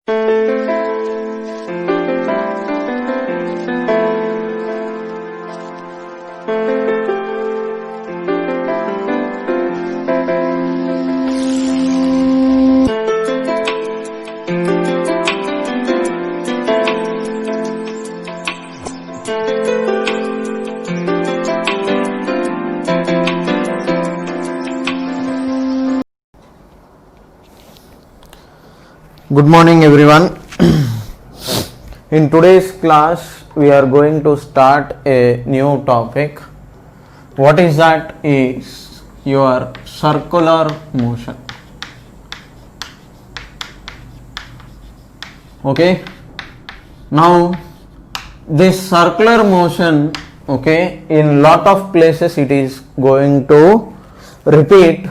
Good morning everyone. In today's class we are going to start a new topic. What is that? Is your circular motion. Okay, now this circular motion, okay, in lot of places it is going to repeat.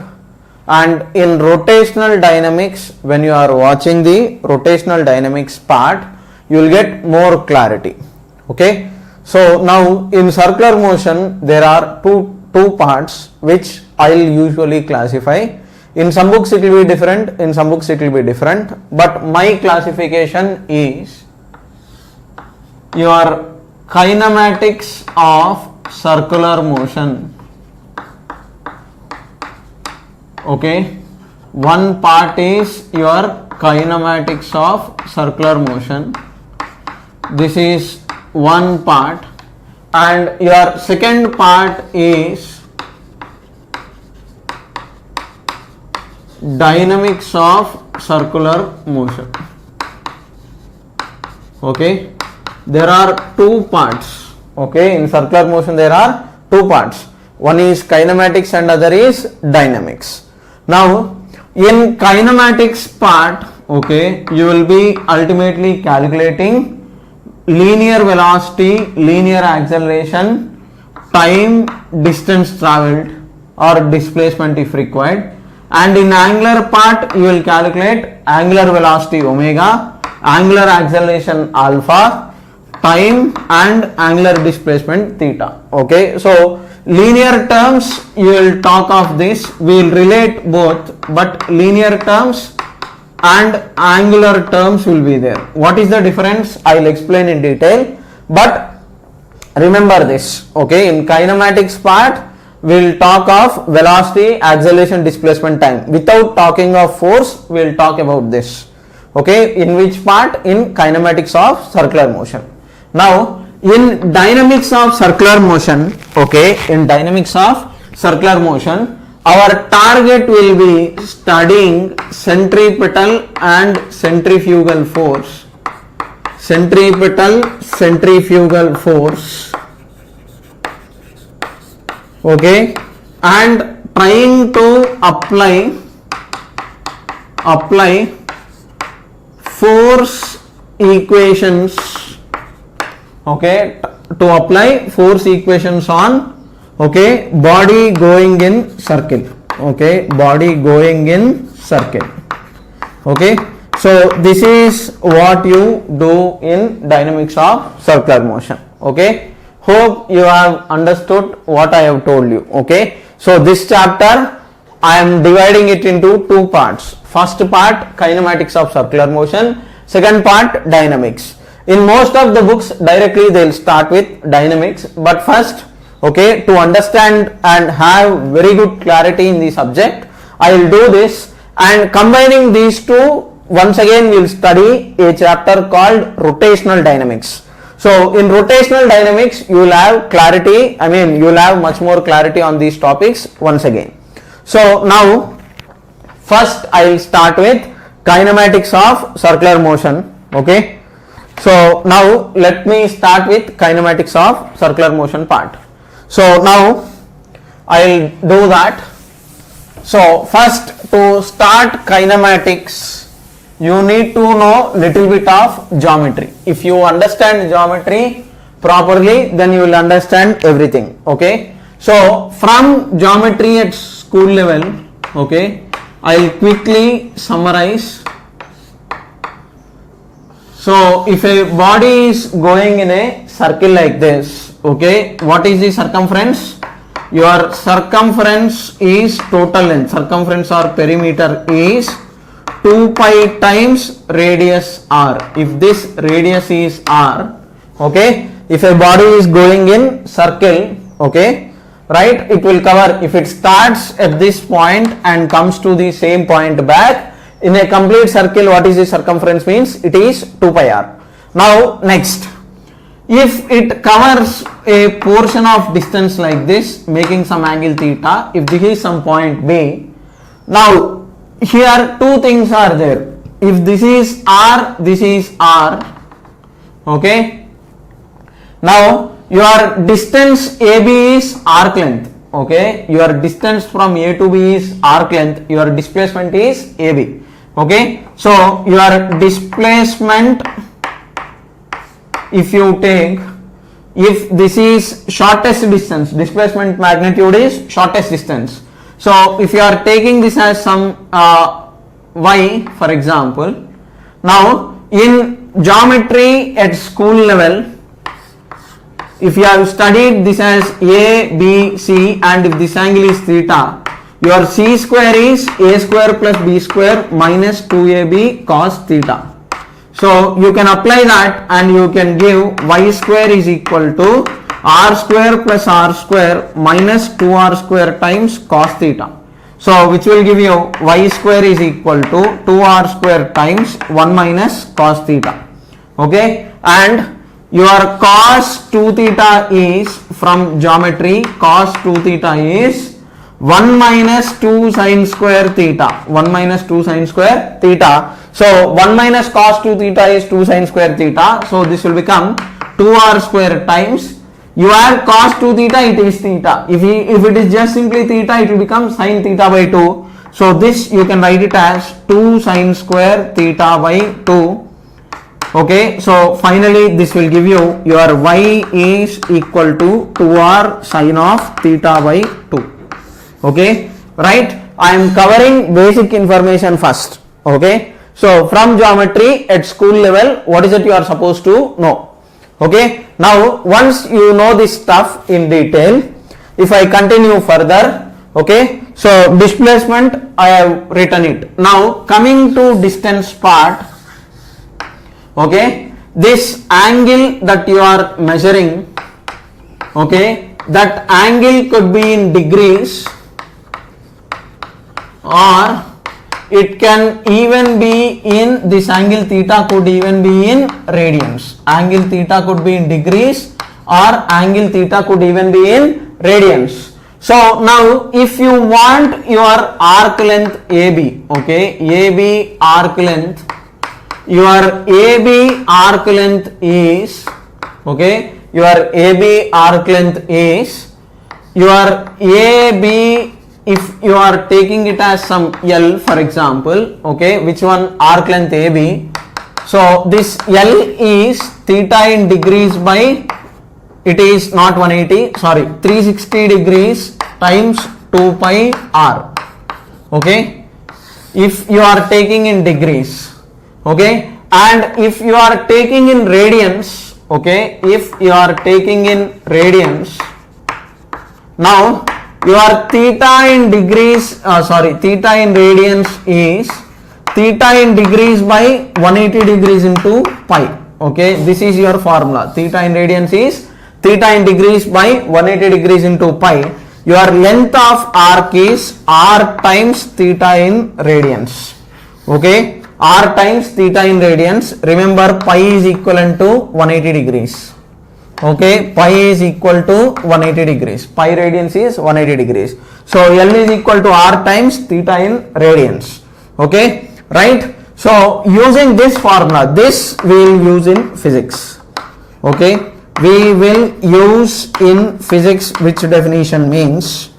And in rotational dynamics, when you are watching the rotational dynamics part, you will get more clarity. Okay, so now in circular motion there are two parts which I will usually classify. In some books it will be different, in some books it will be different, but my classification is your kinematics of circular motion. Okay, one part is your kinematics of circular motion. This is one part, and your second part is dynamics of circular motion. Okay, there are two parts. Okay, in circular motion there are two parts. One is kinematics and other is dynamics. Now in kinematics part, okay, you will be ultimately calculating linear velocity, linear acceleration, time, distance traveled or displacement if required, and in angular part you will calculate angular velocity omega, angular acceleration alpha, time and angular displacement theta. Okay, so linear terms you will talk of this, we will relate both, but linear terms and angular terms will be there. What is the difference? I will explain in detail, but remember this. Okay, in kinematics part we will talk of velocity, acceleration, displacement, time. Without talking of force, we will talk about this. Okay, in which part? In kinematics of circular motion. Now in dynamics of circular motion, okay, in dynamics of circular motion, our target will be studying centripetal and centrifugal force. Centripetal, centrifugal force. Okay, and trying to apply force equations. Okay, to apply force equations on, okay, body going in circle. Okay, body going in circle. Okay, so this is what you do in dynamics of circular motion. Okay, hope you have understood what I have told you. Okay, so this chapter I am dividing it into two parts. First part kinematics of circular motion, second part dynamics. In most of the books directly they will start with dynamics, but first, okay, to understand and have very good clarity in the subject, I will do this, and combining these two, once again we will study a chapter called rotational dynamics. So in rotational dynamics you will have clarity, you will have much more clarity on these topics once again. So now first I will start with kinematics of circular motion. Okay, so now let me start with kinematics of circular motion part. So now I will do that. So first, to start kinematics you need to know little bit of geometry. If you understand geometry properly, then you will understand everything. Okay, so from geometry at school level, okay, I will quickly summarize. So if a body is going in a circle like this, okay, what is the circumference? Your circumference is total length, circumference or perimeter is 2 pi times radius r. If this radius is r, okay, if a body is going in circle, okay, right, it will cover, if it starts at this point and comes to the same point back, in a complete circle, what is the circumference means? It is 2 pi r. Now next, if it covers a portion of distance like this, making some angle theta, if this is some point B, now here two things are there. If this is r, this is r, okay. Now your distance AB is arc length, okay. Your distance from A to B is arc length, your displacement is AB, okay. So your displacement, if you take, if this is shortest distance, displacement magnitude is shortest distance. So if you are taking this as some y, for example, now in geometry at school level, if you have studied this as A, B, C, and if this angle is theta, your C square is A square plus B square minus 2AB cos theta. So you can apply that and you can give y square is equal to r square plus r square minus 2r square times cos theta. So which will give you y square is equal to 2r square times 1 minus cos theta. Okay, and your cos 2 theta is, from geometry, cos 2 theta is 1 minus 2 sin square theta. 1 minus 2 sin square theta. So 1 minus cos 2 theta is 2 sin square theta. So this will become 2r square times, you add cos 2 theta, it is theta. If it is just simply theta, it will become sin theta by 2. So this you can write it as 2 sin square theta by 2. Okay, so finally this will give you your y is equal to 2r sin of theta by 2. Okay, right? I am covering basic information first. Okay, so from geometry at school level, what is it you are supposed to know? Okay, now once you know this stuff in detail, if I continue further, okay, so displacement I have written it. Now coming to distance part, okay, this angle that you are measuring, okay, that angle could be in degrees or it can even be in, this angle theta could even be in radians. Angle theta could be in degrees or angle theta could even be in radians. So now if you want your arc length AB, okay, AB arc length, your AB arc length is, okay, your AB arc length is, your AB, if you are taking it as some L, for example, okay, which one, arc length AB, so this L is theta in degrees by, it is not 180, sorry, 360 degrees times 2 pi r, okay, if you are taking in degrees, okay, and if you are taking in radians, okay, if you are taking in radians, now your theta in degrees, theta in radians is theta in degrees by 180 degrees into pi. Okay, this is your formula. Theta in radians is theta in degrees by 180 degrees into pi. Your length of arc is r times theta in radians. Okay, r times theta in radians. Remember, pi is equivalent to 180 degrees. Okay, pi is equal to 180 degrees. Pi radians is 180 degrees. So L is equal to r times theta in radians. Okay, right? So using this formula, this we will use in physics. Okay, we will use in physics, which definition means,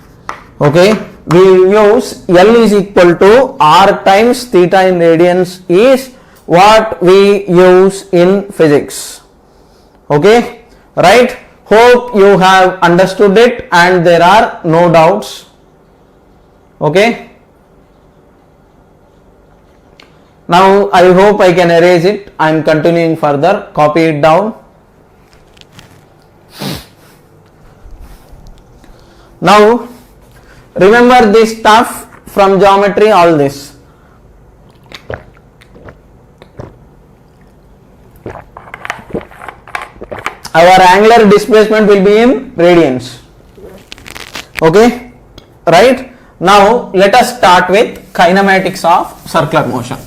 okay, we will use L is equal to r times theta in radians is what we use in physics. Okay, right? Hope you have understood it and there are no doubts. Okay, now I hope I can erase it. I am continuing further. Copy it down. Now remember this stuff from geometry, all this. our angular displacement will be in radians. Okay, right? Now let us start with kinematics of circular motion.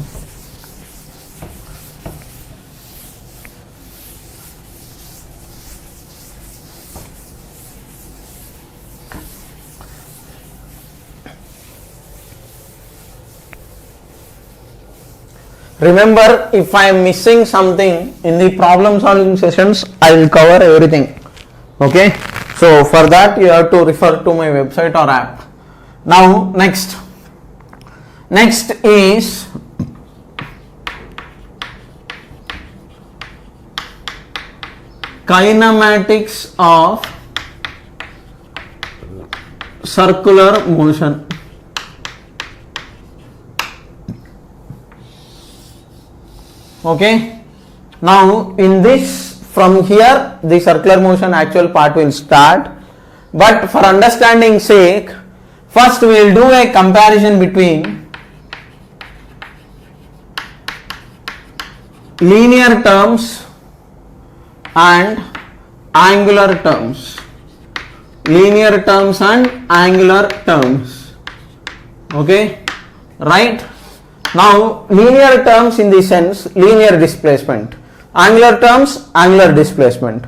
Remember, if I am missing something in the problem solving sessions, I will cover everything. Okay, so for that you have to refer to my website or app. Now next is kinematics of circular motion. Okay, now in this, from here the circular motion actual part will start, but for understanding sake, first we will do a comparison between linear terms and angular terms. Linear terms and angular terms. Okay, right? Now linear terms in the sense linear displacement, angular terms angular displacement,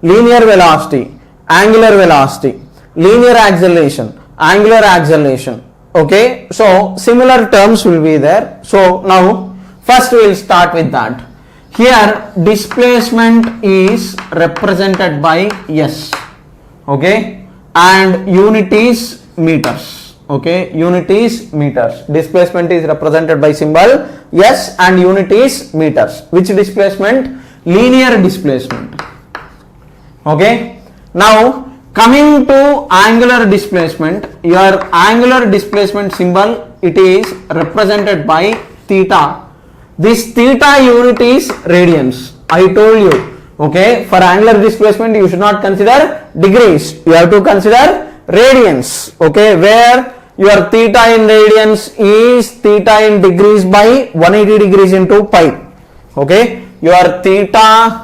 linear velocity, angular velocity, linear acceleration, angular acceleration. Okay, so similar terms will be there. So now first we will start with that. Here displacement is represented by S. Okay, and unit is meters. Okay, unit is meters. Displacement is represented by symbol S and unit is meters. Which displacement? Linear displacement. Okay, now coming to angular displacement, your angular displacement symbol, it is represented by theta. This theta unit is radians. I told you. Okay, for angular displacement you should not consider degrees, you have to consider radians. Okay, where your theta in radians is theta in degrees by 180 degrees into pi. Okay, your theta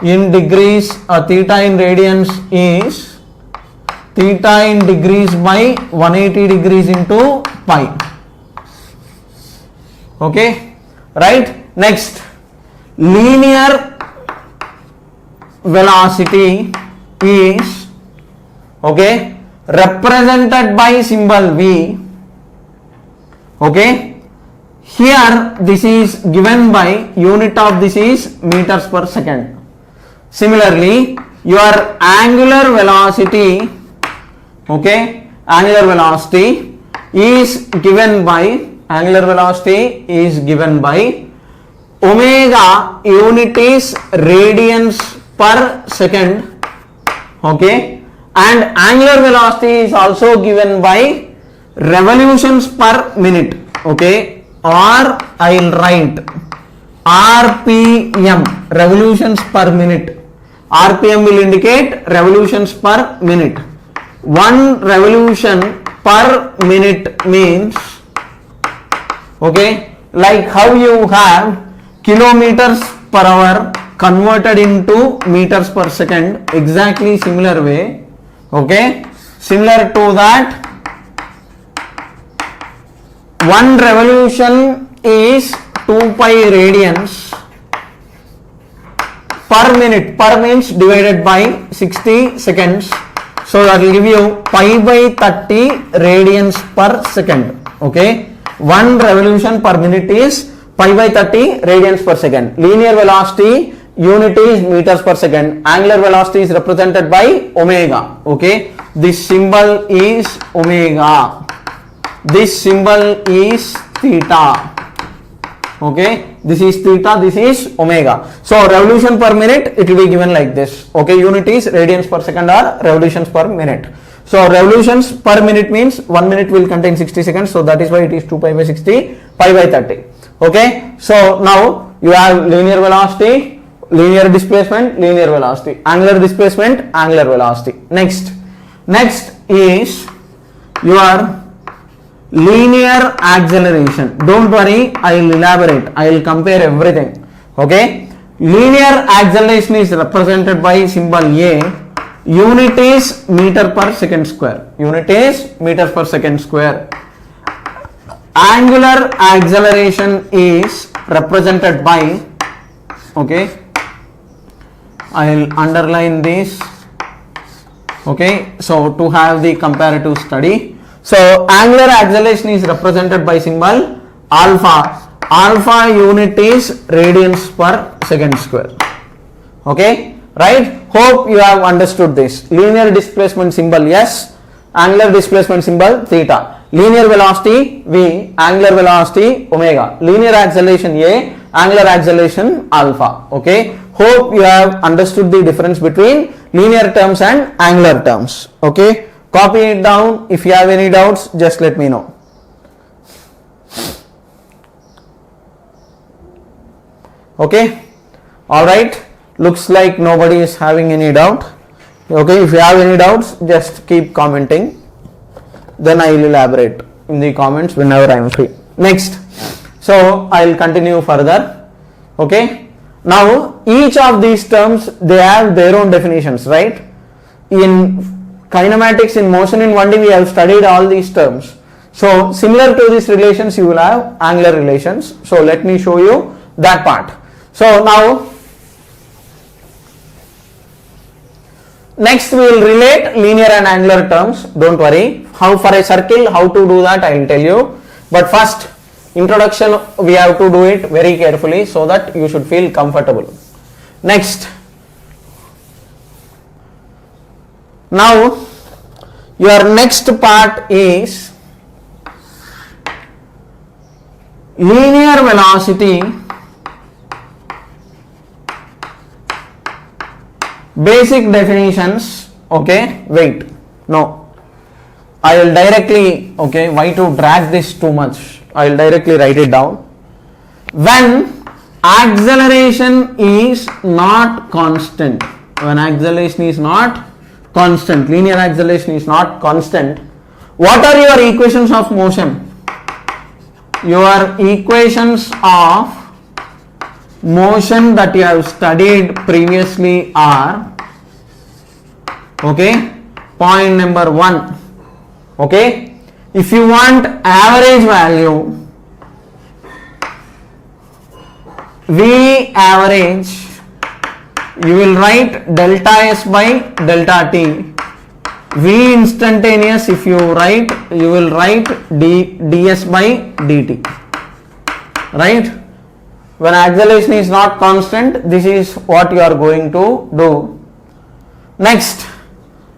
in degrees or theta in radians is theta in degrees by 180 degrees into pi. Okay, right? Next, linear velocity is, okay, represented by symbol V. Okay, here this is given by unit of this is meters per second. Similarly, your angular velocity, okay, angular velocity is given by omega, unit is radians per second. Okay, and angular velocity is also given by revolutions per minute. Okay, or I will write RPM, revolutions per minute. RPM will indicate revolutions per minute. One revolution per minute means, okay, like how you have kilometers per hour converted into meters per second, exactly similar way. Okay, similar to that, one revolution is 2 pi radians per minute. Per means divided by 60 seconds. So that will give you pi by 30 radians per second. Okay, one revolution per minute is pi by 30 radians per second. Linear velocity unit is meters per second. Angular velocity is represented by omega. Okay, this symbol is omega. This symbol is theta. Okay, this is theta, this is omega. So revolution per minute, it will be given like this. Okay, unit is radians per second or revolutions per minute. So revolutions per minute means 1 minute will contain 60 seconds. So that is why it is 2 pi by 60, pi by 30. Okay, so now you have linear velocity, linear displacement, linear velocity, angular displacement, angular velocity. Next is your linear acceleration. Don't worry, I will elaborate. I will compare everything. Okay. Linear acceleration is represented by symbol A. Unit is meter per second square. Unit is meter per second square. Angular acceleration is represented by, okay, I will underline this. Okay, so to have the comparative study. So angular acceleration is represented by symbol alpha. Alpha unit is radians per second square. Okay, right? Hope you have understood this. Linear displacement symbol S, angular displacement symbol theta. Linear velocity V, angular velocity omega. Linear acceleration A, angular acceleration alpha. Okay, hope you have understood the difference between linear terms and angular terms. Okay, copy it down. If you have any doubts, just let me know. Okay, all right, looks like nobody is having any doubt. Okay, if you have any doubts, just keep commenting, then I will elaborate in the comments whenever I am free. Next, so I will continue further. Okay, now each of these terms, they have their own definitions, right? In kinematics, in motion in 1D, we have studied all these terms. So similar to these relations, you will have angular relations. So let me show you that part. So now next we will relate linear and angular terms. Don't worry, how for a circle, how to do that I will tell you. But first, introduction, we have to do it very carefully so that you should feel comfortable. Next, now your next part is linear velocity, basic definitions. Okay, wait, no, I will directly, okay, why to drag this too much, I will directly write it down. When acceleration is not constant, when acceleration is not constant, linear acceleration is not constant, what are your equations of motion? Your equations of motion that you have studied previously are, okay, point number 1. Okay, if you want average value, V average, you will write delta S by delta T. V instantaneous, if you write, you will write ds by dt. Right? When acceleration is not constant, this is what you are going to do. Next,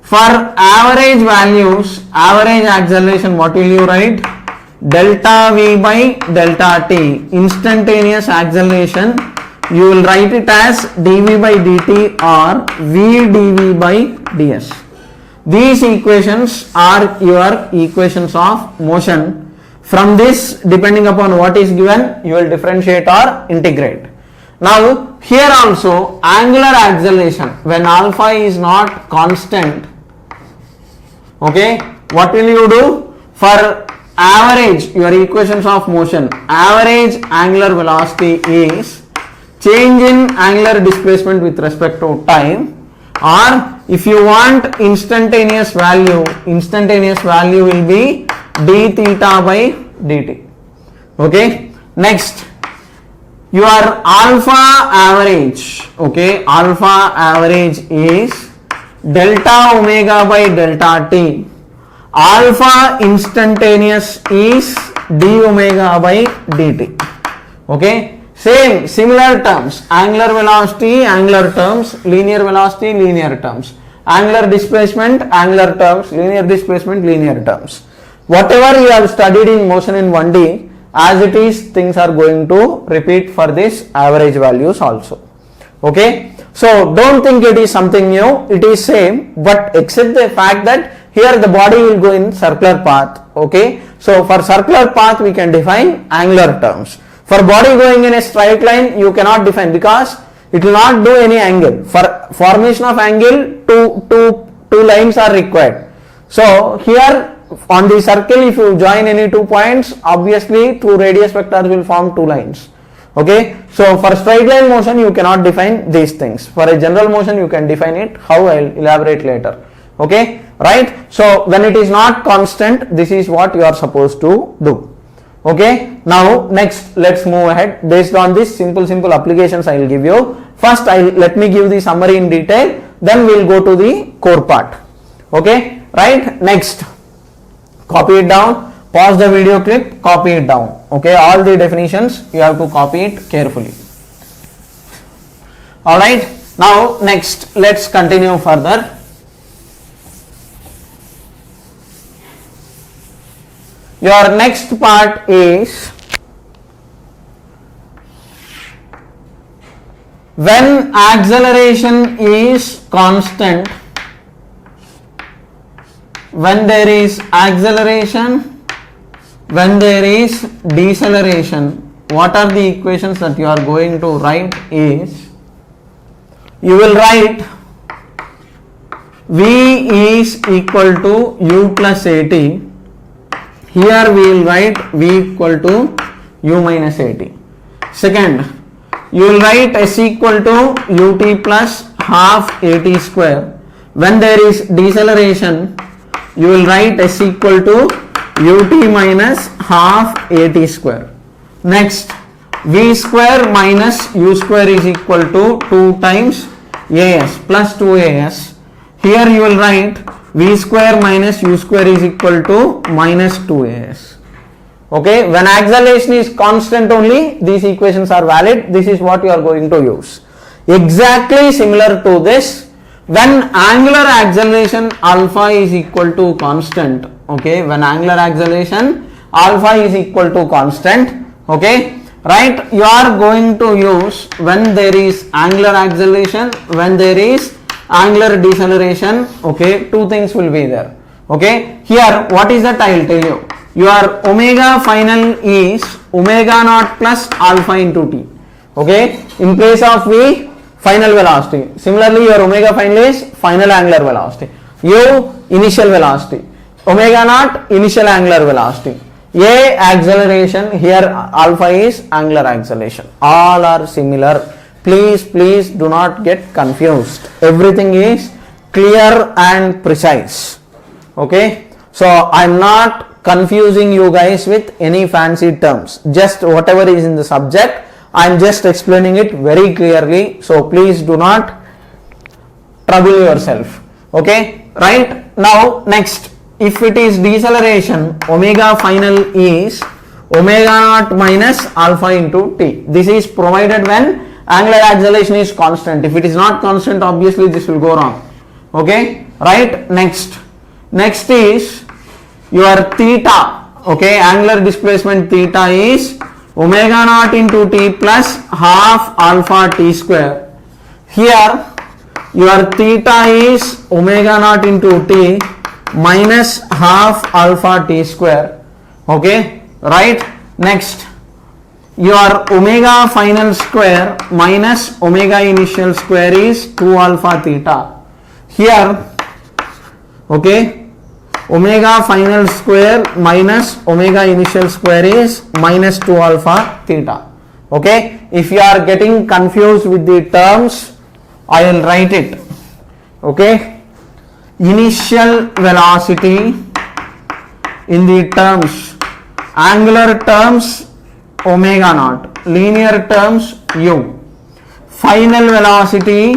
for average values, average acceleration, what will you write? Delta V by delta T. Instantaneous acceleration, you will write it as dV by dt or V dV by ds. These equations are your equations of motion. From this, depending upon what is given, you will differentiate or integrate. Now, here also, angular acceleration, when alpha is not constant, okay, what will you do? For average, your equations of motion, average angular velocity is change in angular displacement with respect to time, or if you want instantaneous value will be d theta by dt. Okay, next, your alpha average, okay, alpha average is delta omega by delta t. Alpha instantaneous is d omega by dt. Okay, same, similar terms, angular velocity, angular terms, linear velocity, linear terms, angular displacement, angular terms, linear displacement, linear terms. Whatever you have studied in motion in 1D, as it is, things are going to repeat for this average values also. Okay, so don't think it is something new, it is same, but except the fact that here the body will go in circular path. Okay, so for circular path we can define angular terms. For body going in a straight line, you cannot define because it will not do any angle. For formation of angle, two lines are required. So here on the circle, if you join any 2 points, obviously two radius vectors will form 2 lines. Okay, so for straight line motion you cannot define these things. For a general motion you can define it. How, I will elaborate later. Okay, right? So when it is not constant, this is what you are supposed to do. Okay, now next let's move ahead. Based on this simple applications I will give you. First let me give the summary in detail, then we will go to the core part. Okay, right? Next, copy it down, pause the video clip, copy it down. Okay, all the definitions you have to copy it carefully. Alright, now next let's continue further. Your next part is when acceleration is constant, when there is acceleration, when there is deceleration, what are the equations that you are going to write is, you will write V is equal to U plus AT. Here we will write V equal to U minus AT. Second, you will write S equal to UT plus half AT square. When there is deceleration, you will write S equal to UT minus half AT square. Next, V square minus U square is equal to 2 times AS plus 2AS. Here you will write V square minus U square is equal to minus 2AS. Okay, when acceleration is constant only, these equations are valid. This is what you are going to use. Exactly similar to this, when angular acceleration alpha is equal to constant, okay, when angular acceleration alpha is equal to constant, okay, right, you are going to use when there is angular acceleration, when there is angular deceleration, okay, two things will be there. Okay, here what is that, I will tell you. Your omega final is omega naught plus alpha into t. Okay, in place of V, final velocity. Similarly, your omega final is final angular velocity. U, initial velocity. Omega naught, initial angular velocity. A, acceleration. Here alpha is angular acceleration. All are similar. Please do not get confused. Everything is clear and precise. Okay, so I am not confusing you guys with any fancy terms. Just whatever is in the subject, I am just explaining it very clearly. So please do not trouble yourself. Okay, right? Now next, if it is deceleration, omega final is omega naught minus alpha into t. This is provided when angular acceleration is constant. If it is not constant, obviously this will go wrong. Okay, right? Next is your theta. Okay, angular displacement theta is omega naught into t plus half alpha t square. Here your theta is omega naught into t minus half alpha t square. Okay, right? Next, your omega final square minus omega initial square is 2 alpha theta. Here, okay, omega final square minus omega initial square is minus 2 alpha theta. Okay, if you are getting confused with the terms, I will write it. Okay, initial velocity in the terms, angular terms omega naught, linear terms u, final velocity,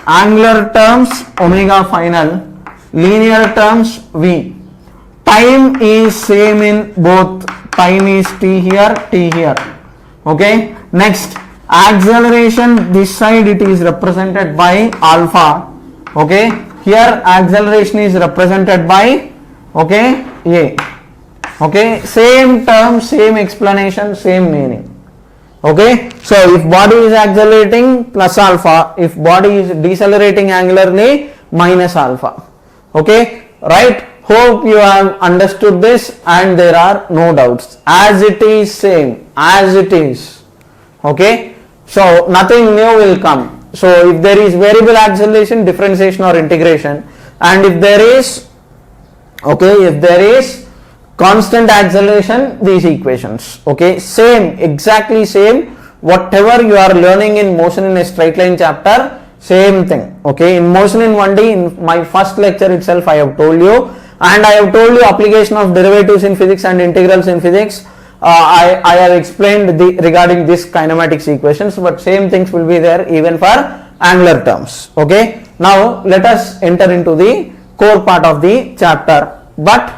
angular terms omega final, linear terms v. Time is same in both, time is t here, t here. Okay, next, acceleration, this side it is represented by alpha. Okay, here acceleration is represented by, okay, a. Okay, same term, same explanation, same meaning. Okay, so if body is accelerating, plus alpha, if body is decelerating angularly, minus alpha. Okay, right? Hope you have understood this and there are no doubts. As it is, same, as it is. Okay, so nothing new will come. So if there is variable acceleration, differentiation or integration, and if there is Okay, if there is constant acceleration, these equations. Okay, same, exactly same. Whatever you are learning in motion in a straight line chapter, same thing. Okay, in motion in 1D, in my first lecture itself, I have told you, and I have told you application of derivatives in physics and integrals in physics. I have explained regarding this kinematics equations, but same things will be there even for angular terms. Okay, now let us enter into the core part of the chapter. But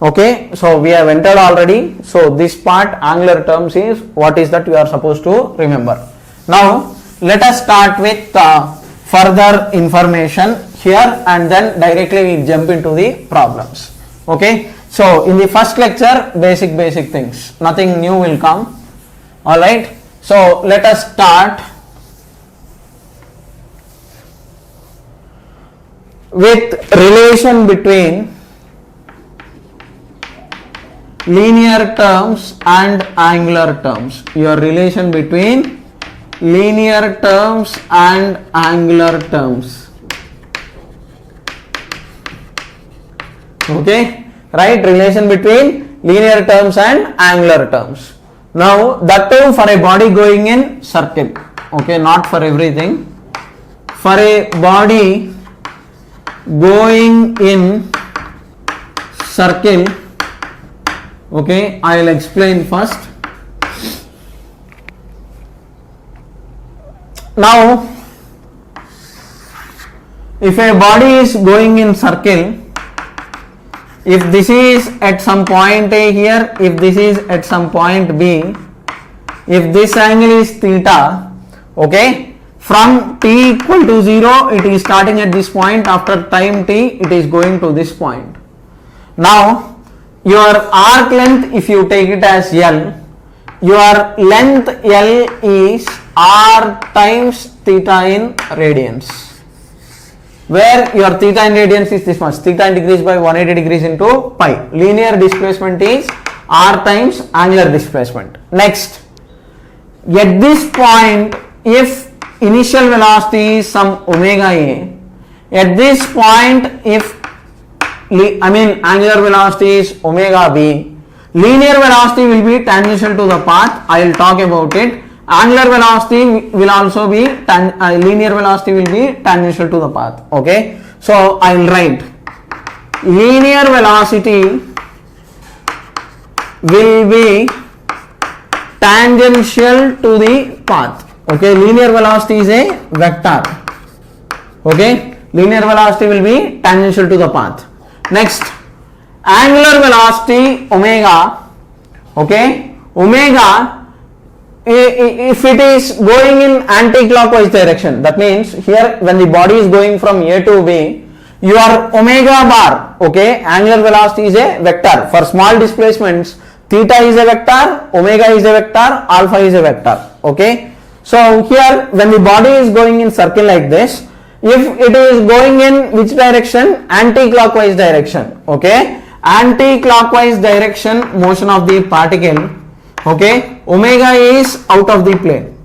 okay, so we have entered already. So this part, angular terms, is what is that you are supposed to remember. Now let us start with further information here, and then directly we jump into the problems. Okay, so in the first lecture, basic things, nothing new will come. All right, so let us start with relation between linear terms and angular terms. Your relation between linear terms and angular terms. Okay, right, relation between linear terms and angular terms. Now that too for a body going in circle. Okay, not for everything. For a body going in circle, okay, I will explain first. Now if a body is going in circle, if this is at some point A here, if this is at some point B, if this angle is theta, okay, from t equal to 0, it is starting at this point, after time t, it is going to this point. Now your arc length, if you take it as L, your length L is r times theta in radians, where your theta in radians is this much, theta in degrees by 180 degrees into pi. Linear displacement is r times angular displacement. Next, at this point, if initial velocity is some omega a, at this point, if angular velocity is omega b, linear velocity will be tangential to the path. I will talk about it. Angular velocity will also be linear velocity will be tangential to the path. Okay, so I will write linear velocity will be tangential to the path. Okay, linear velocity is a vector. Okay, linear velocity will be tangential to the path. Next, angular velocity omega. Okay, omega, if it is going in anti-clockwise direction, that means here when the body is going from A to B, your omega bar, okay, angular velocity is a vector. For small displacements, theta is a vector, omega is a vector, alpha is a vector. Okay, so here when the body is going in circle like this, if it is going in which direction? Anti-clockwise direction. Okay, anti-clockwise direction motion of the particle. Okay, omega is out of the plane.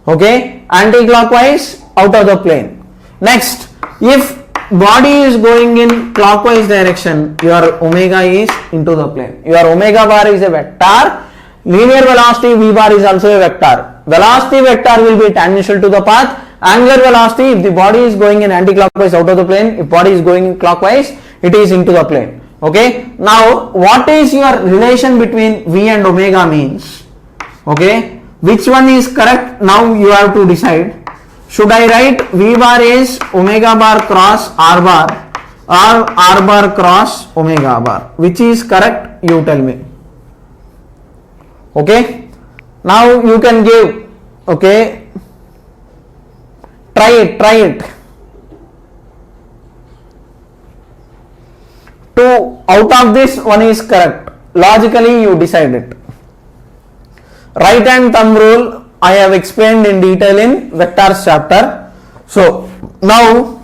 Okay, anti-clockwise out of the plane. Next, if body is going in clockwise direction, your omega is into the plane. Your omega bar is a vector. Linear velocity v bar is also a vector. Velocity vector will be tangential to the path. Angular velocity, if the body is going in anti-clockwise out of the plane, if body is going in clockwise, it is into the plane. Okay, now what is your relation between v and omega means? Okay, which one is correct? Now you have to decide. Should I write v bar is omega bar cross r bar, or r bar cross omega bar? Which is correct? You tell me. Okay, now you can give. Okay, try it. Two out of this, one is correct. Logically you decide it. Right hand thumb rule I have explained in detail in vectors chapter. So now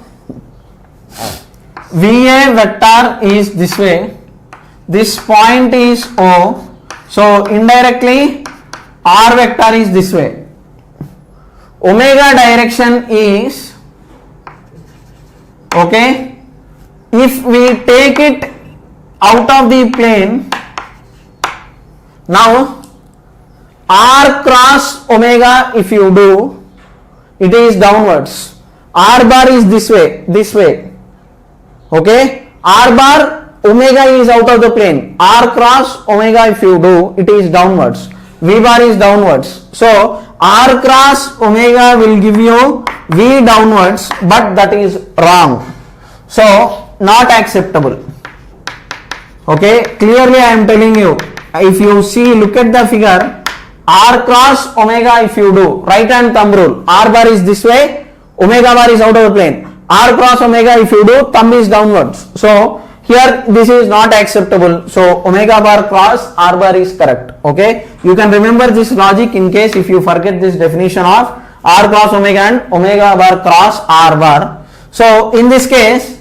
VA vector is this way, this point is O, so indirectly R vector is this way. Omega direction is, okay, if we take it out of the plane, now r cross omega, if you do, it is downwards. R bar is this way. Okay, r bar, omega is out of the plane. R cross omega, if you do, it is downwards. V bar is downwards. So r cross omega will give you V downwards, but that is wrong. So not acceptable. Okay, clearly I am telling you. If you see, look at the figure, r cross omega, if you do, right hand thumb rule, r bar is this way, omega bar is out of the plane. R cross omega, if you do, thumb is downwards. So here this is not acceptable. So omega bar cross r bar is correct. Okay, you can remember this logic in case if you forget this definition of r cross omega and omega bar cross r bar. So in this case,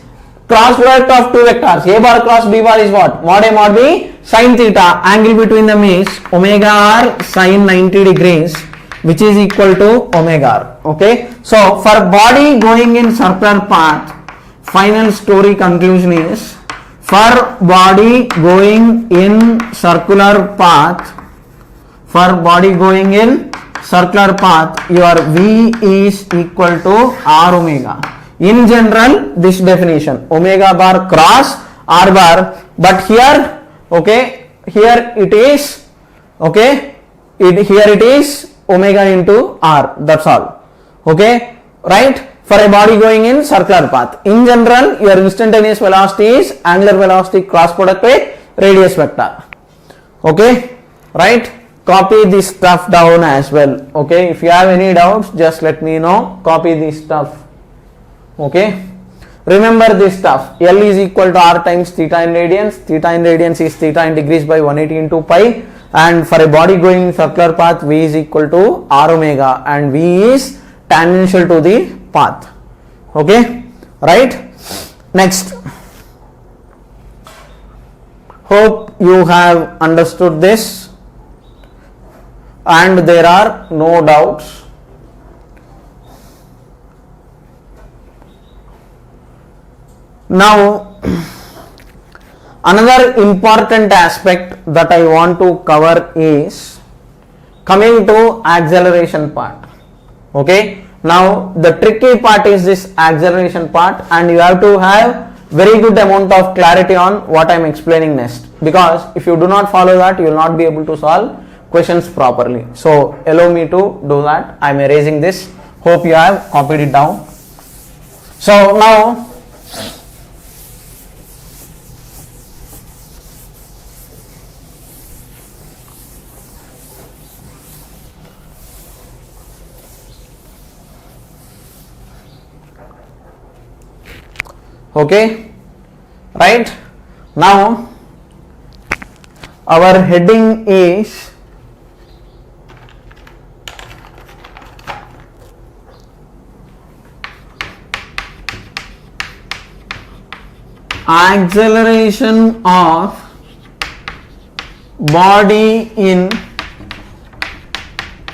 cross product of two vectors, a bar cross b bar is what? Mod a mod b sin theta. Angle between them is omega r sin 90 degrees, which is equal to omega r. Okay, so for body going in circular path, final story conclusion is, for body going in circular path, your V is equal to r omega. In general, this definition, omega bar cross r bar, but here, okay, here it is, okay, here it is omega into r, that's all. Okay, right? For a body going in circular path, in general, your instantaneous velocity is angular velocity cross product with radius vector. Okay, right? Copy this stuff down as well. Okay, if you have any doubts, just let me know. Copy this stuff. Okay, remember this stuff. L is equal to r times theta in radians. Theta in radians is theta in degrees by 180 into pi. And for a body going in circular path, V is equal to r omega, and V is tangential to the path. Okay, right? Next, hope you have understood this and there are no doubts. Now, another important aspect that I want to cover is coming to acceleration part. Okay, now the tricky part is this acceleration part, and you have to have very good amount of clarity on what I am explaining next, because if you do not follow that, you will not be able to solve questions properly. So allow me to do that. I am erasing this. Hope you have copied it down. So now, okay, right? Now our heading is acceleration of body in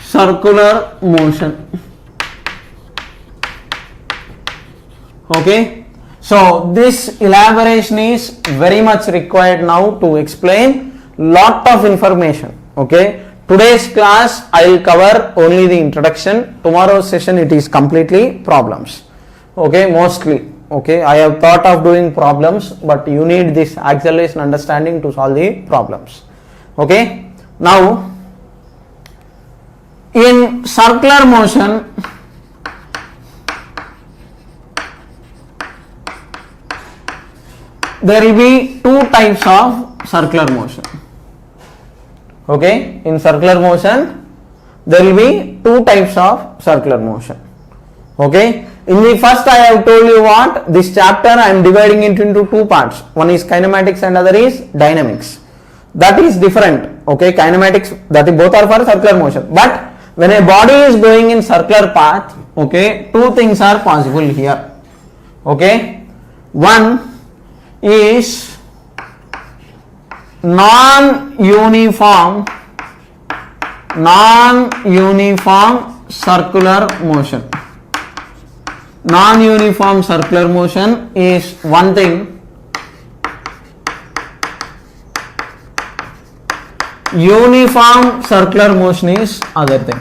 circular motion. Okay, so this elaboration is very much required now to explain lot of information. Okay, today's class I will cover only the introduction. Tomorrow's session it is completely problems. Okay, mostly. Okay, I have thought of doing problems, but you need this acceleration understanding to solve the problems. Okay, now in circular motion, there will be two types of circular motion. Okay, in circular motion there will be two types of circular motion. Okay, in the first I have told you what, this chapter I am dividing it into two parts. One is kinematics and other is dynamics. That is different. Okay, kinematics, that is both are for circular motion. But when a body is going in circular path, okay, two things are possible here. Okay, one is non-uniform circular motion. Non-uniform circular motion is one thing. uniform circular motion is other thing.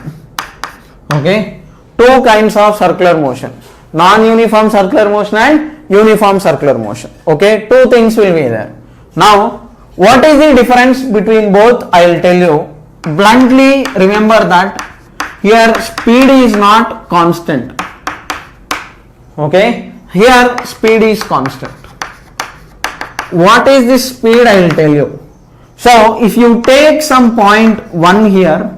Okay, two kinds of circular motion, non-uniform circular motion and uniform circular motion. Okay, two things will be there. Now what is the difference between both? I will tell you. Bluntly remember that here speed is not constant. Okay, here speed is constant. What is this speed? I will tell you. So if you take some point 1 here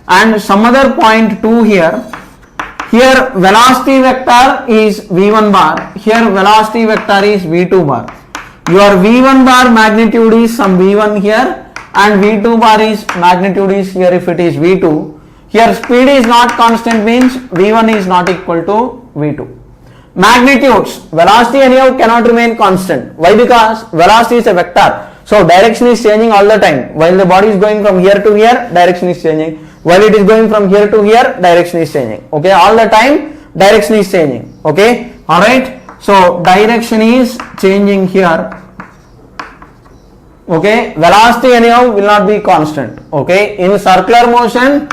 and some other point 2 here, here velocity vector is v1 bar, here velocity vector is v2 bar. Your v1 bar magnitude is some v1 here and v2 bar is magnitude is here if it is v2. Here speed is not constant means v1 is not equal to v2. Magnitudes, velocity anyhow cannot remain constant. Why? Because velocity is a vector. So direction is changing all the time. While the body is going from here to here, direction is changing. While it is going from here to here, direction is changing. Okay, all the time direction is changing. Okay, alright. So direction is changing here. Okay, velocity anyhow will not be constant. Okay, in circular motion,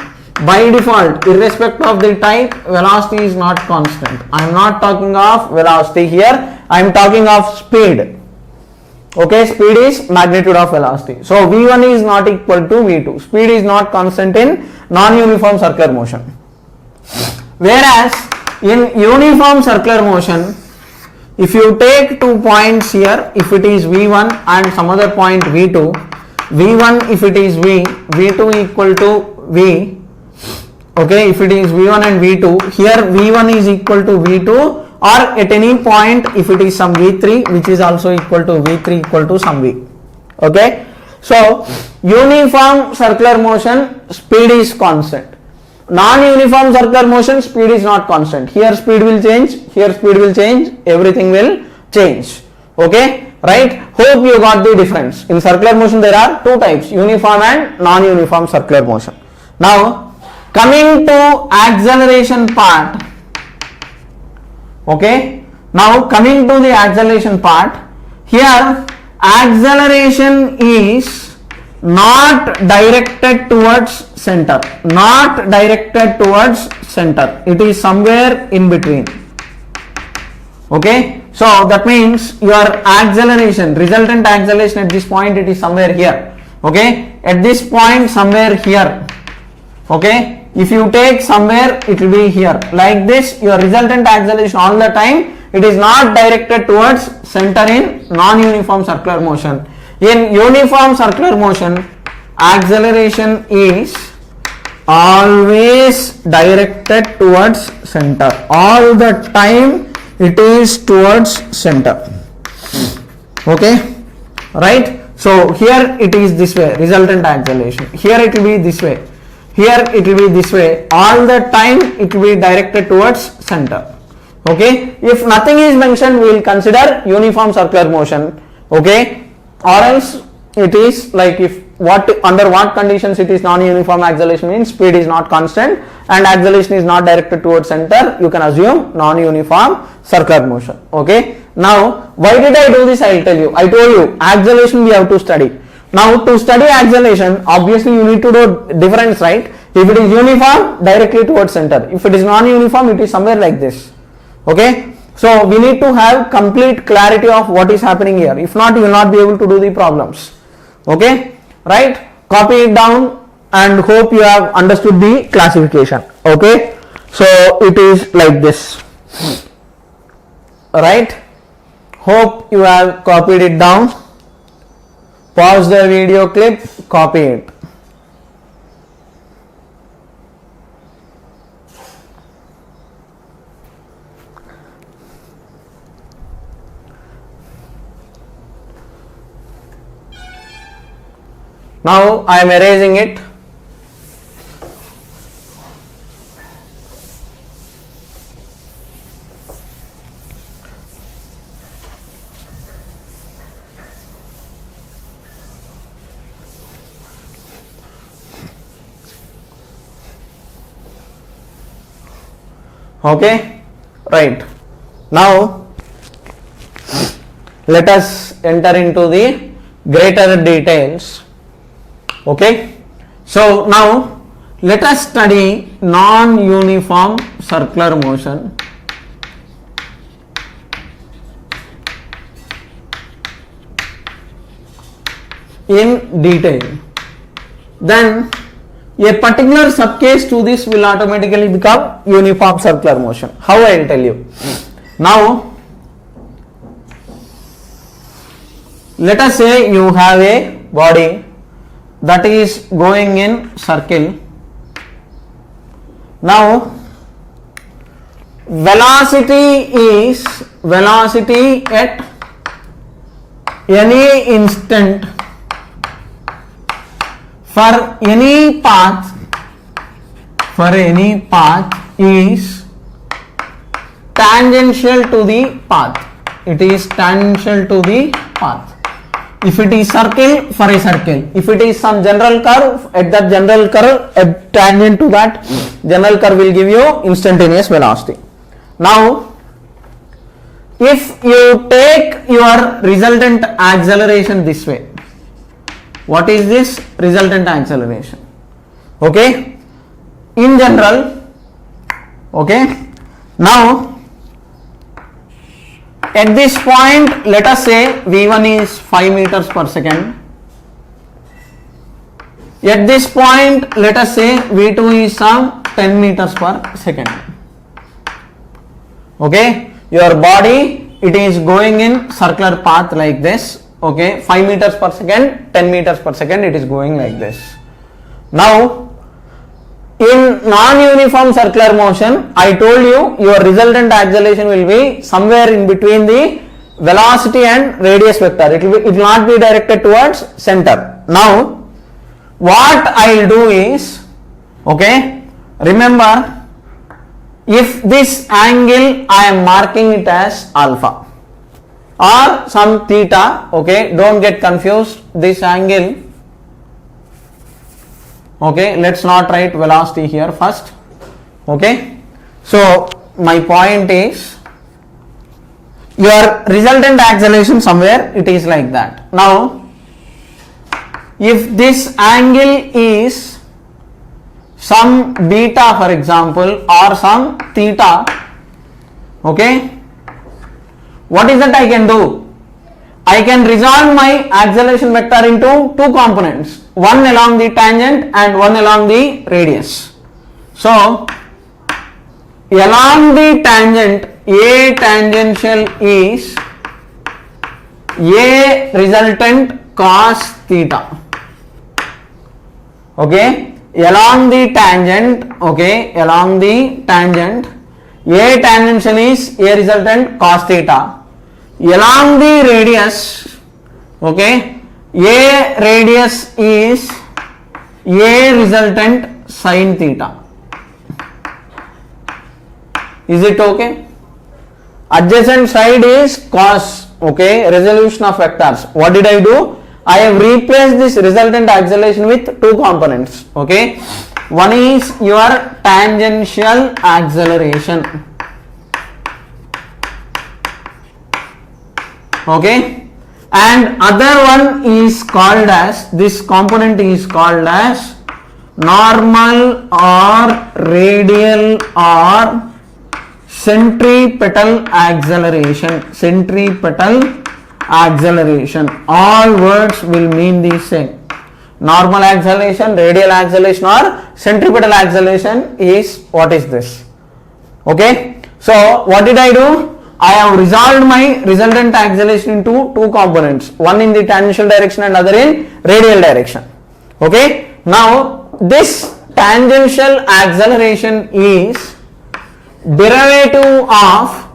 by default, irrespective of the type, velocity is not constant. I am not talking of velocity here, I am talking of speed. Okay, speed is magnitude of velocity. So v1 is not equal to v2. Speed is not constant in non-uniform circular motion. Whereas in uniform circular motion, if you take 2 points here, if it is v1 and some other point v2, v1 if it is v, v2 equal to v. Okay, if it is v1 and v2, here v1 is equal to v2, or at any point if it is some v3 which is also equal to v3 equal to some v. Okay, so uniform circular motion speed is constant. Non-uniform circular motion speed is not constant. Here speed will change, here speed will change, everything will change. Okay, right? Hope you got the difference. In circular motion there are two types, uniform and non-uniform circular motion. Now coming to acceleration part. Okay, now coming to the acceleration part, here acceleration is not directed towards center, not directed towards center, it is somewhere in between. Okay, so that means your acceleration, resultant acceleration at this point, it is somewhere here. Okay, at this point somewhere here. Okay, if you take somewhere, it will be here. Like this, your resultant acceleration all the time, it is not directed towards center in non-uniform circular motion. In uniform circular motion, acceleration is always directed towards center. All the time it is towards center. Okay, right? So here it is this way, resultant acceleration. Here it will be this way. Here it will be this way. All the time it will be directed towards center. Okay, if nothing is mentioned, we will consider uniform circular motion. Okay, or else it is like if under what conditions it is non-uniform acceleration means speed is not constant and acceleration is not directed towards center, you can assume non-uniform circular motion. Okay, now why did I do this? I will tell you. I told you acceleration we have to study. Now to study acceleration, obviously you need to do difference, right? If it is uniform, directly towards center. If it is non-uniform, it is somewhere like this. Okay, so we need to have complete clarity of what is happening here. If not, you will not be able to do the problems. Okay, right? Copy it down and hope you have understood the classification. Okay, so it is like this. Right? Hope you have copied it down. Pause the video clip, copy it. Now I am erasing it. Okay, right. Now let us enter into the greater details. Okay. So now let us study non-uniform circular motion. In detail. Then a particular subcase to this will automatically become uniform circular motion. How I will tell you. Now let us say you have a body that is going in circle. Now velocity at any instant for any path is tangential to the path. It is tangential to the path. If it is circle, for a circle. If it is some general curve, at that general curve, a tangent to that general curve will give you instantaneous velocity. Now, if you take your resultant acceleration this way, what is this resultant acceleration? Okay, in general, okay, now at this point, let us say V1 is 5 meters per second. At this point, let us say V2 is some 10 meters per second. Okay, your body, it is going in circular path like this. Okay, 5 meters per second, 10 meters per second, it is going like this. Now, in non-uniform circular motion, I told you your resultant acceleration will be somewhere in between the velocity and radius vector. It will not be directed towards center. Now, what I will do is, okay, remember, if this angle I am marking it as alpha or some theta, okay, don't get confused, this angle. Okay, let's not write velocity here first. Okay, so my point is your resultant acceleration somewhere it is like that. Now, if this angle is some beta, for example, or some theta, okay, what is that I can do? I can resolve my acceleration vector into two components, one along the tangent and one along the radius. So, along the tangent, A tangential is A resultant cos theta. Okay, along the tangent, okay, along the tangent, A tangential is A resultant cos theta. Along the radius, okay, A radius is A resultant sin theta. Is it okay? Adjacent side is cos, okay, resolution of vectors. What did I do? I have replaced this resultant acceleration with two components, okay. One is your tangential acceleration. Okay, and other one is called as, this component is called as normal or radial or centripetal acceleration. Centripetal acceleration, all words will mean the same. Normal acceleration, radial acceleration or centripetal acceleration is, what is this? Okay, so what did I do? I have resolved my resultant acceleration into two components, one in the tangential direction and other in radial direction. Okay, now this tangential acceleration is derivative of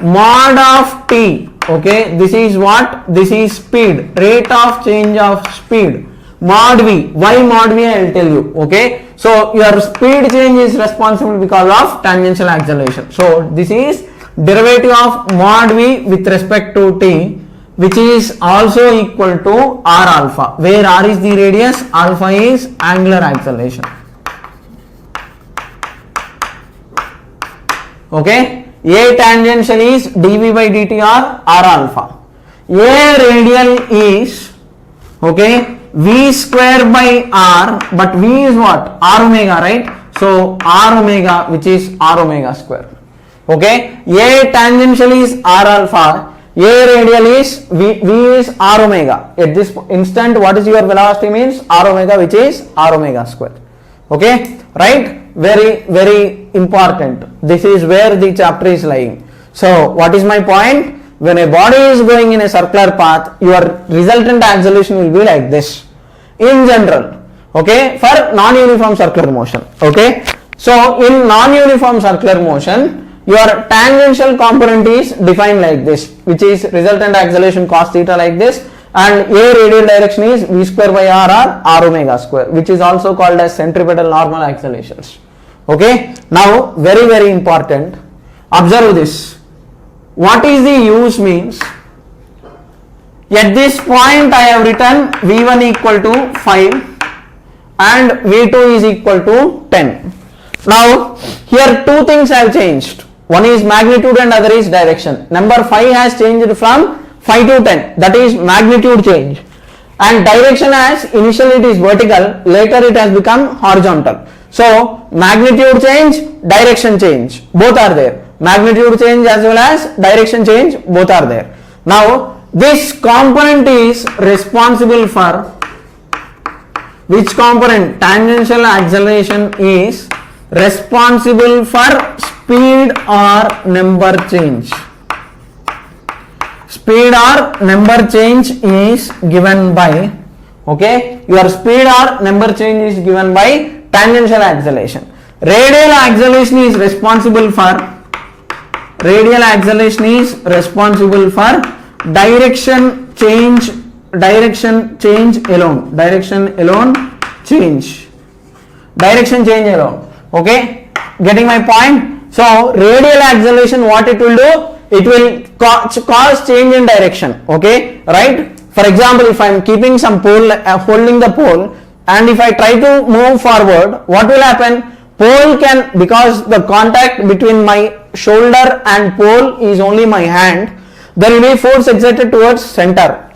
mod of t. Okay, this is what? This is speed, rate of change of speed, mod v. Why mod v? I will tell you. Okay, so your speed change is responsible because of tangential acceleration. So this is derivative of mod v with respect to t, which is also equal to r alpha, where r is the radius, alpha is angular acceleration. Okay, A tangential is dv by dt or r alpha. A radial is, okay, V square by R, but V is what? R omega, right? So R omega, which is R omega square. Okay, A tangential is R alpha, A radial is V is R omega. At this instant, what is your velocity means? R omega, which is R omega square. Okay, right? Very, very important. This is where the chapter is lying. So what is my point? When a body is going in a circular path, your resultant acceleration will be like this in general. Okay, for non-uniform circular motion. Okay, so in non-uniform circular motion, your tangential component is defined like this, which is resultant acceleration cos theta like this, and A radial direction is V square by R or R omega square, which is also called as centripetal normal accelerations. Okay, now very, very important. Observe this. What is the use means? At this point I have written V1 equal to 5 and V2 is equal to 10. Now here two things have changed. One is magnitude and other is direction. Number 5 has changed from 5 to 10, that is magnitude change, and direction as initially it is vertical, later it has become horizontal. So magnitude change, direction change, both are there. Magnitude change as well as direction change, both are there. Now this component is responsible for which component? Tangential acceleration is responsible for speed or number change. Speed or number change is given by, okay, your speed or number change is given by tangential acceleration. Radial acceleration is responsible for direction alone. Okay, getting my point? So radial acceleration, what it will do? It will cause change in direction. Okay, right? For example, if I am keeping some pole, holding the pole, and if I try to move forward, what will happen? Pole can, because the contact between my shoulder and pole is only my hand, there will be force exerted towards center.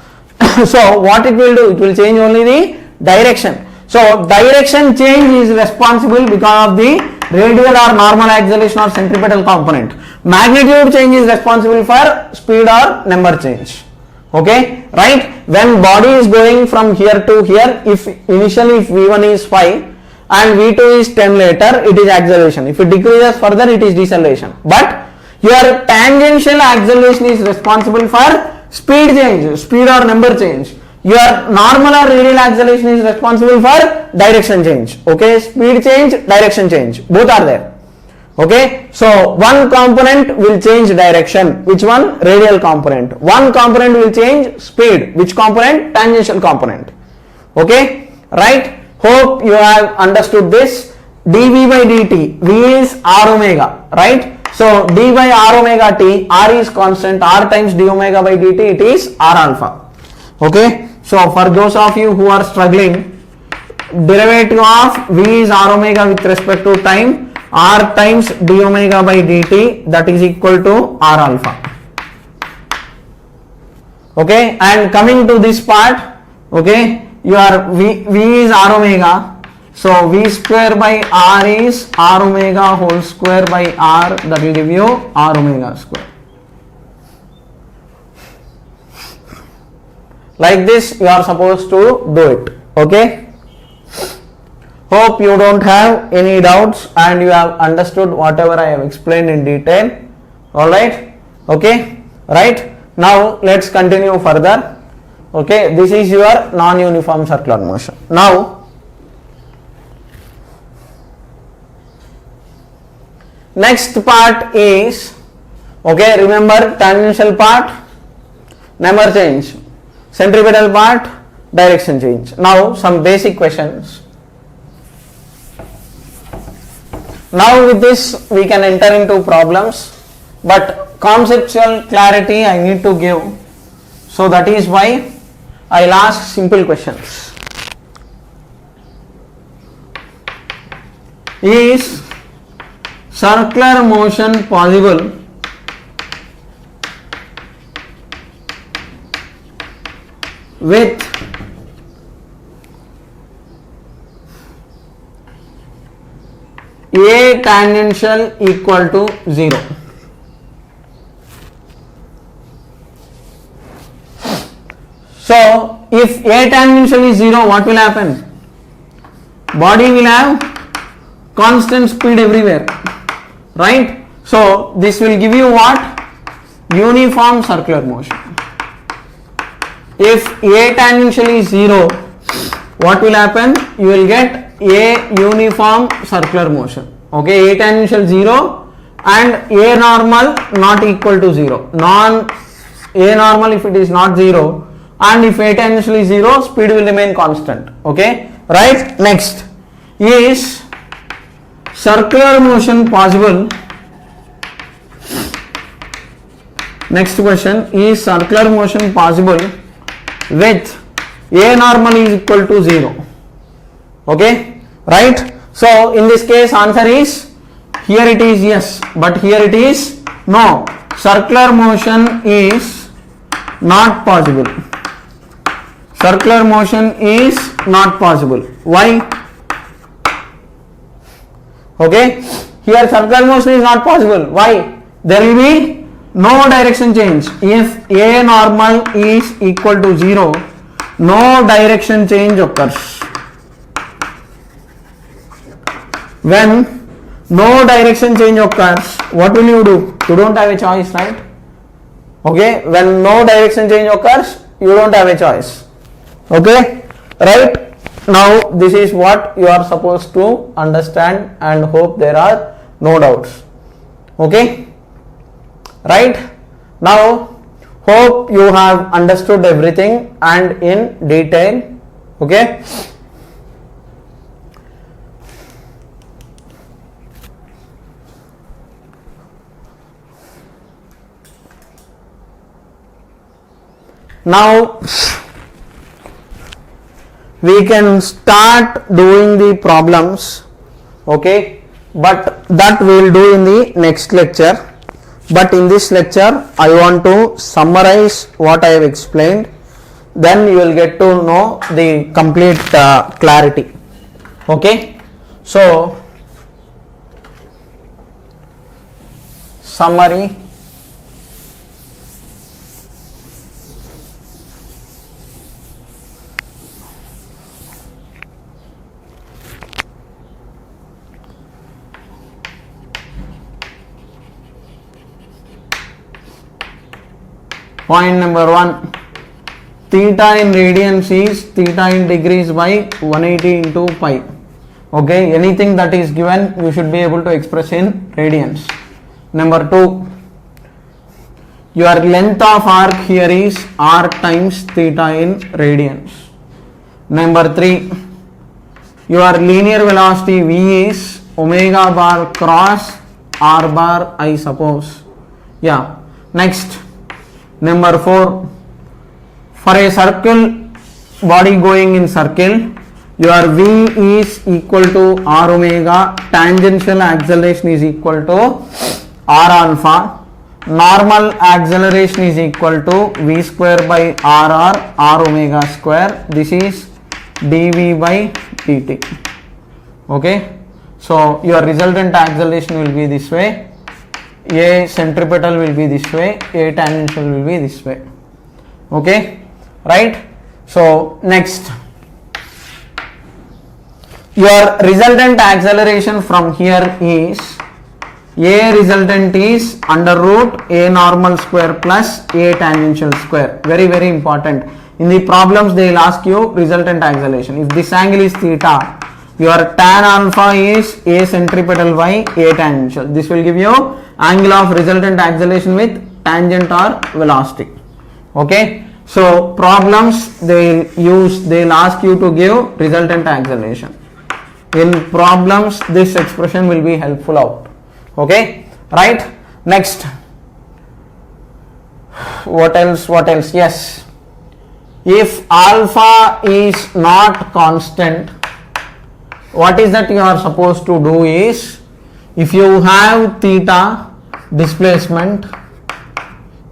So what it will do? It will change only the direction. So direction change is responsible because of the radial or normal acceleration or centripetal component. Magnitude change is responsible for speed or number change. Okay, right? When body is going from here to here, if initially if V1 is 5 and V2 is 10 later, it is acceleration. If it decreases further, it is deceleration. But your tangential acceleration is responsible for speed change, speed or number change. Your normal or radial acceleration is responsible for direction change. Okay, speed change, direction change, both are there. Okay, so one component will change direction. Which one? Radial component. One component will change speed. Which component? Tangential component. Okay, right? Hope you have understood this. dV by dt, V is R omega, right? So d by R omega t, R is constant, R times d omega by dt, it is R alpha. Okay, so for those of you who are struggling, derivative of V is R omega with respect to time, R times d omega by dt, that is equal to R alpha. Okay, and coming to this part, okay, your V is R omega, so V square by R is R omega whole square by R, that will give you R omega square. Like this you are supposed to do it. Okay, hope you don't have any doubts and you have understood whatever I have explained in detail. Alright, okay, right, now let's continue further. Okay, this is your non-uniform circular motion. Now next part is, okay, remember tangential part, number change, centripetal part, direction change. Now some basic questions. Now with this we can enter into problems, but conceptual clarity I need to give, so that is why I'll ask simple questions. Is circular motion possible with A tangential equal to 0. So if A tangential is 0, what will happen? Body will have constant speed everywhere, right? So this will give you what? Uniform circular motion. If A tangential is 0, what will happen? You will get A uniform circular motion. Okay, A tangential 0 and A normal not equal to 0. A normal if it is not 0, and if A tangential is 0, speed will remain constant. Okay, right? Next, is circular motion possible? Next question, is circular motion possible with A normal is equal to 0? Okay, right? So in this case answer is, here it is yes, but here it is no. Circular motion is not possible. Circular motion is not possible. Why? Okay, here circular motion is not possible. Why? There will be no direction change. If A normal is equal to 0, no direction change occurs. When no direction change occurs, what will you do? You don't have a choice, right? Okay, when no direction change occurs, you don't have a choice. Okay, right? Now this is what you are supposed to understand, and hope there are no doubts. Okay, right? Now hope you have understood everything and in detail. Okay, now we can start doing the problems. Okay, but that we will do in the next lecture. But in this lecture I want to summarize what I have explained, then you will get to know the complete clarity. Okay, so summary. Point number 1, theta in radians is theta in degrees by 180 into pi. Okay, anything that is given you should be able to express in radians. Number 2, your length of arc here is r times theta in radians. Number 3, your linear velocity v is omega bar cross r bar, I suppose. Yeah, next. Number 4, for a circle, body going in circle, your v is equal to r omega, tangential acceleration is equal to r alpha, normal acceleration is equal to v square by r omega square. This is dv by dt. Okay, so your resultant acceleration will be this way. A centripetal will be this way, A tangential will be this way. Okay, right? So next, your resultant acceleration from here is, A resultant is under root A normal square plus A tangential square. Very, very important. In the problems they will ask you resultant acceleration. If this angle is theta, your tan alpha is A centripetal by A tangential. This will give you angle of resultant acceleration with tangent or velocity. Okay, so problems they'll ask you to give resultant acceleration. In problems this expression will be helpful out. Okay, right? Next, what else? Yes, if alpha is not constant, what is that you are supposed to do is, if you have theta displacement,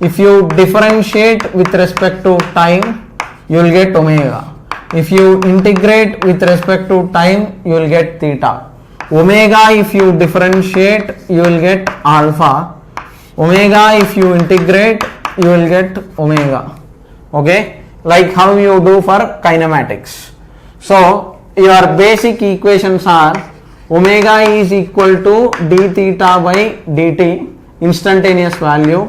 if you differentiate with respect to time, you will get omega. If you integrate with respect to time, you will get theta. Omega if you differentiate, you will get alpha. Omega if you integrate, you will get omega. Okay, like how you do for kinematics. So your basic equations are omega is equal to d theta by dt, instantaneous value.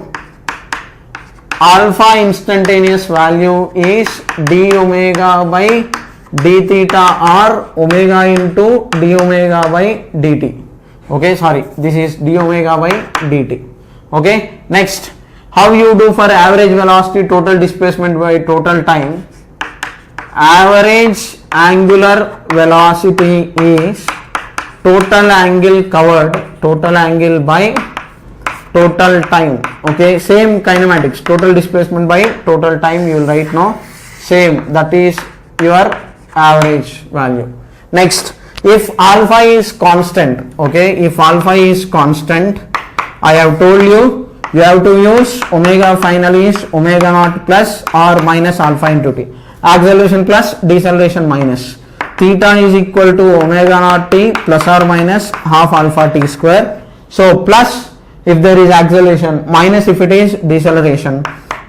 Alpha instantaneous value is d omega by d theta or omega into d omega by dt. Okay, sorry, this is d omega by dt. Okay, next, how you do for average velocity, total displacement by total time? Average angular velocity is total angle covered, total angle by total time. Okay, same kinematics, total displacement by total time you will write now, same, that is your average value. Next, if alpha is constant, okay, if alpha is constant, I have told you, you have to use omega final is omega naught plus or minus alpha into t, acceleration plus deceleration minus, theta is equal to omega naught t plus or minus half alpha t square. So plus if there is acceleration, minus if it is deceleration,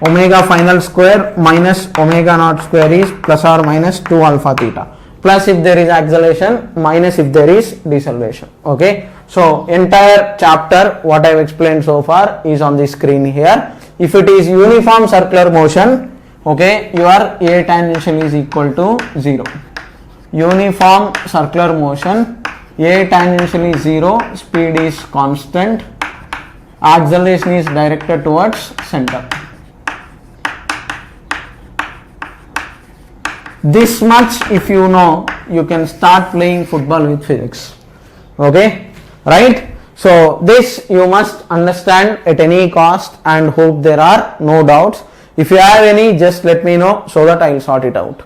omega final square minus omega naught square is plus or minus 2 alpha theta, plus if there is acceleration, minus if there is deceleration. Okay, so entire chapter what I have explained so far is on the screen here. If it is uniform circular motion, okay, your A tangential is equal to 0. Uniform circular motion, A tangential is 0, speed is constant, acceleration is directed towards center. This much if you know, you can start playing football with physics. Okay, right? So this you must understand at any cost and hope there are no doubts. If you have any, just let me know so that I will sort it out.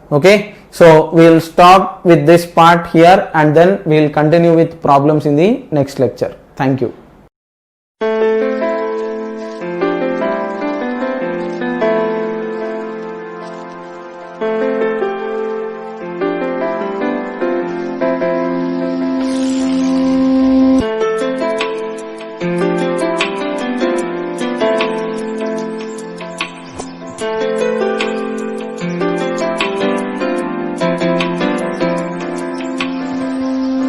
Okay, so we will stop with this part here and then we will continue with problems in the next lecture. Thank you.